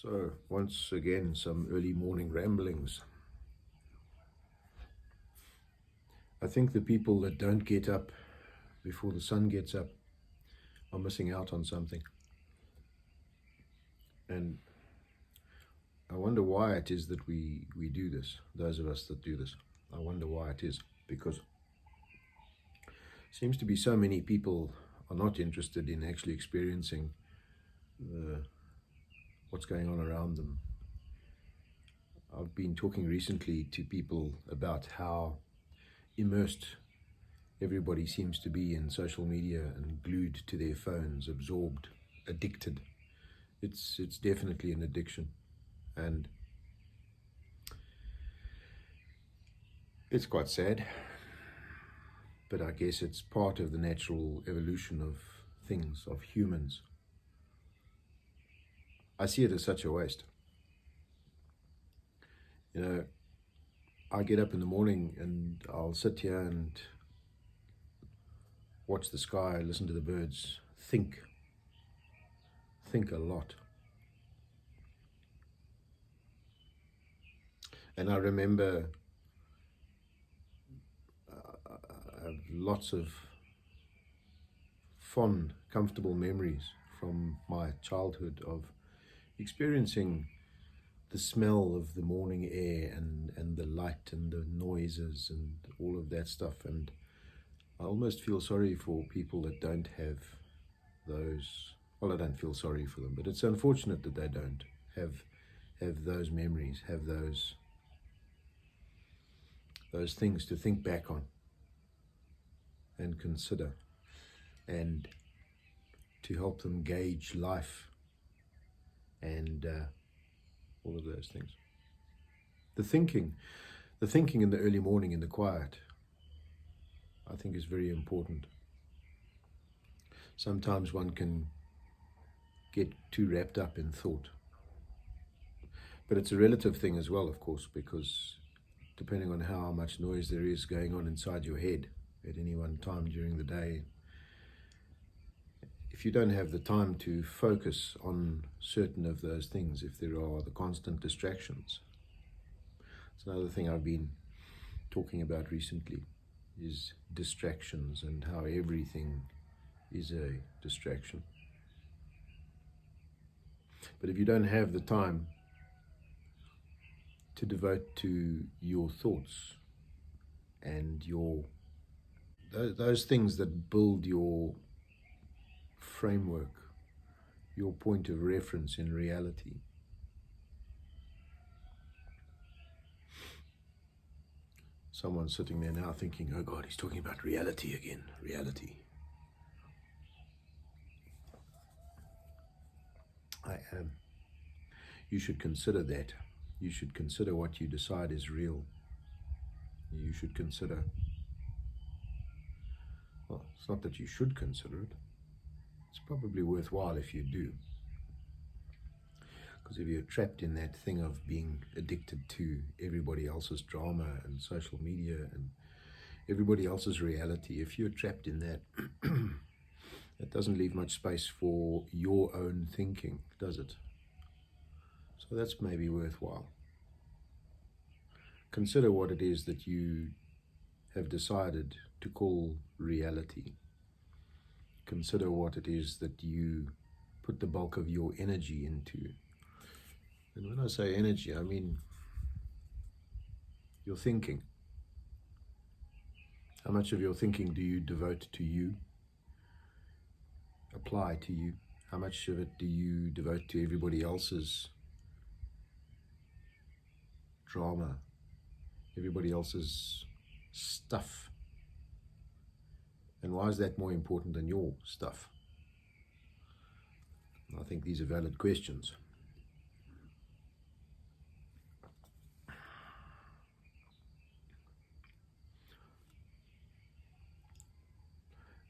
So, once again, some early morning ramblings. I think the people that don't get up before the sun gets up are missing out on something. And I wonder why it is that we do this, those of us that do this. I wonder why it is, because it seems to be so many people are not interested in actually experiencing what's going on around them. I've been talking recently to people about how immersed everybody seems to be in social media and glued to their phones, absorbed, addicted. It's definitely an addiction, and it's quite sad, but I guess it's part of the natural evolution of things, of humans. I see it as such a waste. You know, I get up in the morning and I'll sit here and watch the sky, listen to the birds, think a lot. And I remember I have lots of fond, comfortable memories from my childhood of experiencing the smell of the morning air and the light and the noises and all of that stuff. And I almost feel sorry for people that don't have those. Well, I don't feel sorry for them, but it's unfortunate that they don't have those memories, have those things to think back on and consider, and to help them gauge life and all of those things. The thinking in the early morning in the quiet, I think, is very important. Sometimes one can get too wrapped up in thought, but it's a relative thing as well, of course, because depending on how much noise there is going on inside your head at any one time during the day, if you don't have the time to focus on certain of those things, if there are the constant distractions. It's another thing I've been talking about recently, is distractions and how everything is a distraction. But if you don't have the time to devote to your thoughts and those things that build your framework, your point of reference in reality, someone's sitting there now thinking, oh God, he's talking about reality again, reality. I am. You should consider that. You should consider what you decide is real. You should consider, well, it's not that you should consider it. It's probably worthwhile if you do. Because if you're trapped in that thing of being addicted to everybody else's drama and social media and everybody else's reality, if you're trapped in that, it doesn't leave much space for your own thinking, does it? So that's maybe worthwhile. Consider what it is that you have decided to call reality. Consider what it is that you put the bulk of your energy into. And when I say energy, I mean your thinking. How much of your thinking do you devote to you, apply to you? How much of it do you devote to everybody else's drama, everybody else's stuff? And why is that more important than your stuff? I think these are valid questions.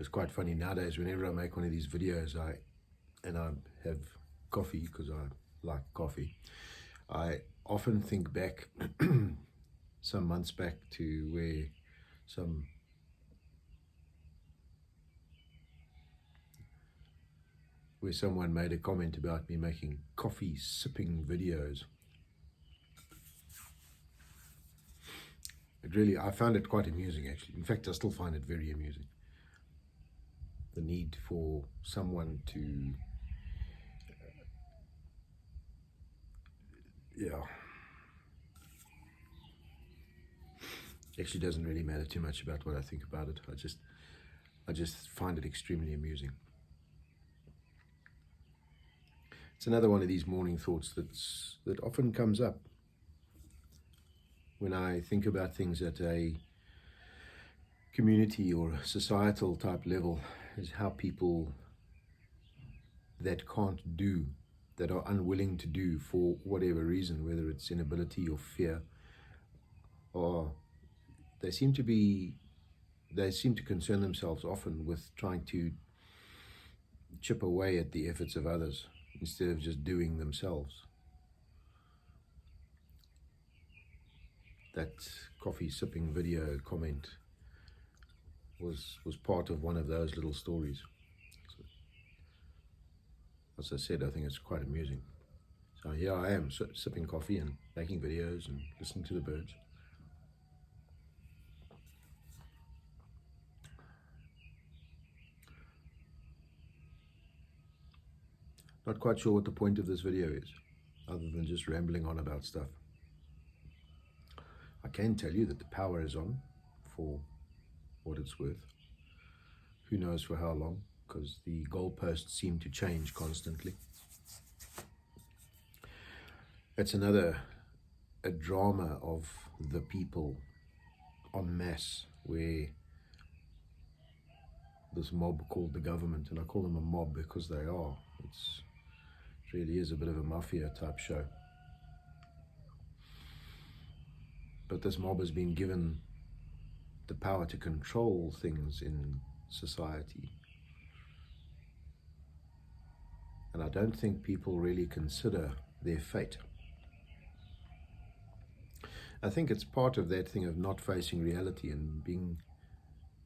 It's quite funny nowadays, whenever I make one of these videos, I have coffee, because I like coffee, I often think back some months back to where some where someone made a comment about me making coffee sipping videos. I found it quite amusing, actually. In fact, I still find it very amusing. The need for someone to, actually doesn't really matter too much about what I think about it. I just find it extremely amusing. It's another one of these morning thoughts that often comes up when I think about things at a community or societal type level, is how people that can't do, that are unwilling to do for whatever reason, whether it's inability or fear, or they seem to concern themselves often with trying to chip away at the efforts of others instead of just doing themselves. That coffee sipping video comment was part of one of those little stories. So, as I said, I think it's quite amusing. So here I am, sipping coffee and making videos and listening to the birds. Not quite sure what the point of this video is, other than just rambling on about stuff. I can tell you that the power is on, for what it's worth. Who knows for how long, because the goalposts seem to change constantly. It's a drama of the people en masse, where this mob called the government, and I call them a mob because they are, it really is a bit of a mafia type show. But this mob has been given the power to control things in society. And I don't think people really consider their fate. I think it's part of that thing of not facing reality and being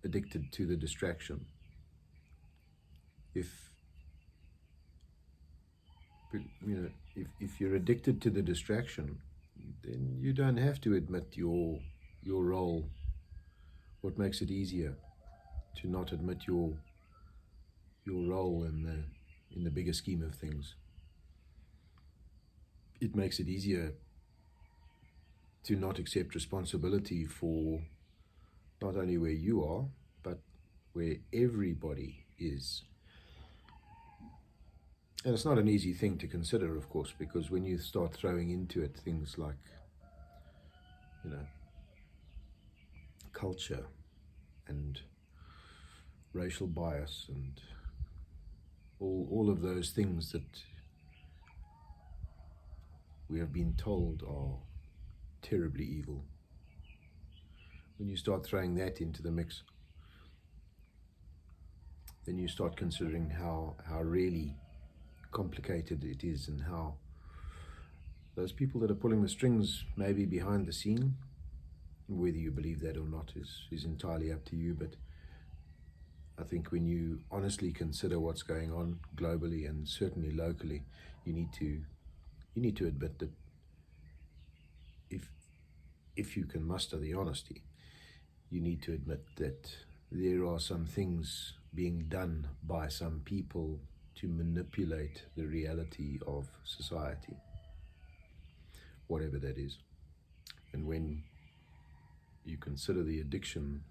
addicted to the distraction. If you're addicted to the distraction, then you don't have to admit your role. What makes it easier to not admit your role in the bigger scheme of things? It makes it easier to not accept responsibility for not only where you are, but where everybody is. And it's not an easy thing to consider, of course, because when you start throwing into it things like, culture and racial bias and all of those things that we have been told are terribly evil. When you start throwing that into the mix, then you start considering how really complicated it is, and how those people that are pulling the strings maybe behind the scene, whether you believe that or not is entirely up to you. But I think when you honestly consider what's going on globally and certainly locally, you need to admit that if you can muster the honesty, you need to admit that there are some things being done by some people to manipulate the reality of society, whatever that is. And when you consider the addiction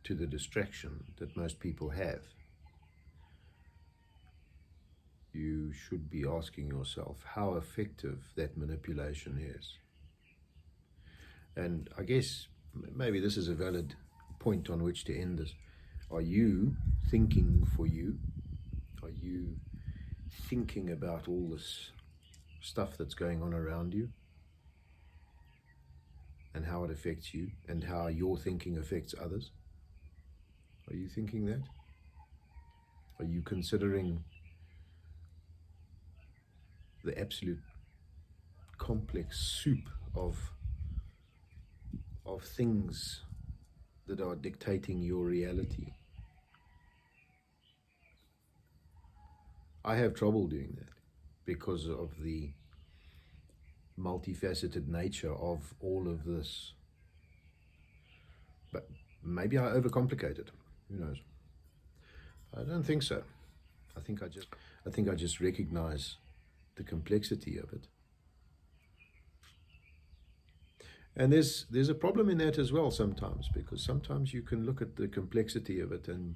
to the distraction that most people have, you should be asking yourself how effective that manipulation is. And I guess maybe this is a valid point on which to end this. Are you thinking for you? Are you thinking about all this stuff that's going on around you and how it affects you and how your thinking affects others? Are you thinking that? Are you considering the absolute complex soup of things that are dictating your reality? I have trouble doing that because of the multifaceted nature of all of this. But maybe I overcomplicate it. Who knows? I don't think so. I think I just recognize the complexity of it. And there's a problem in that as well sometimes, because sometimes you can look at the complexity of it and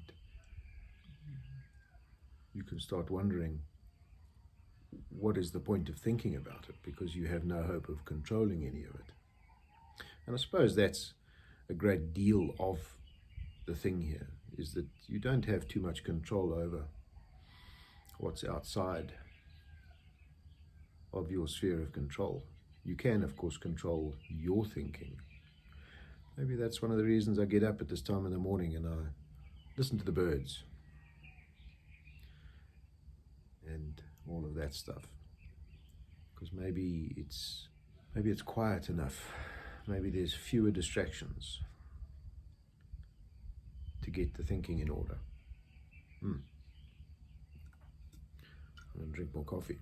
you can start wondering, what is the point of thinking about it, because you have no hope of controlling any of it. And I suppose that's a great deal of the thing here, is that you don't have too much control over what's outside of your sphere of control. You can, of course, control your thinking. Maybe that's one of the reasons I get up at this time in the morning and I listen to the birds and all of that stuff. Because maybe it's quiet enough. Maybe there's fewer distractions to get the thinking in order. I'm going to drink more coffee.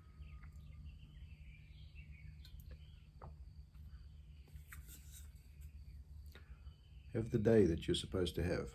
Have the day that you're supposed to have.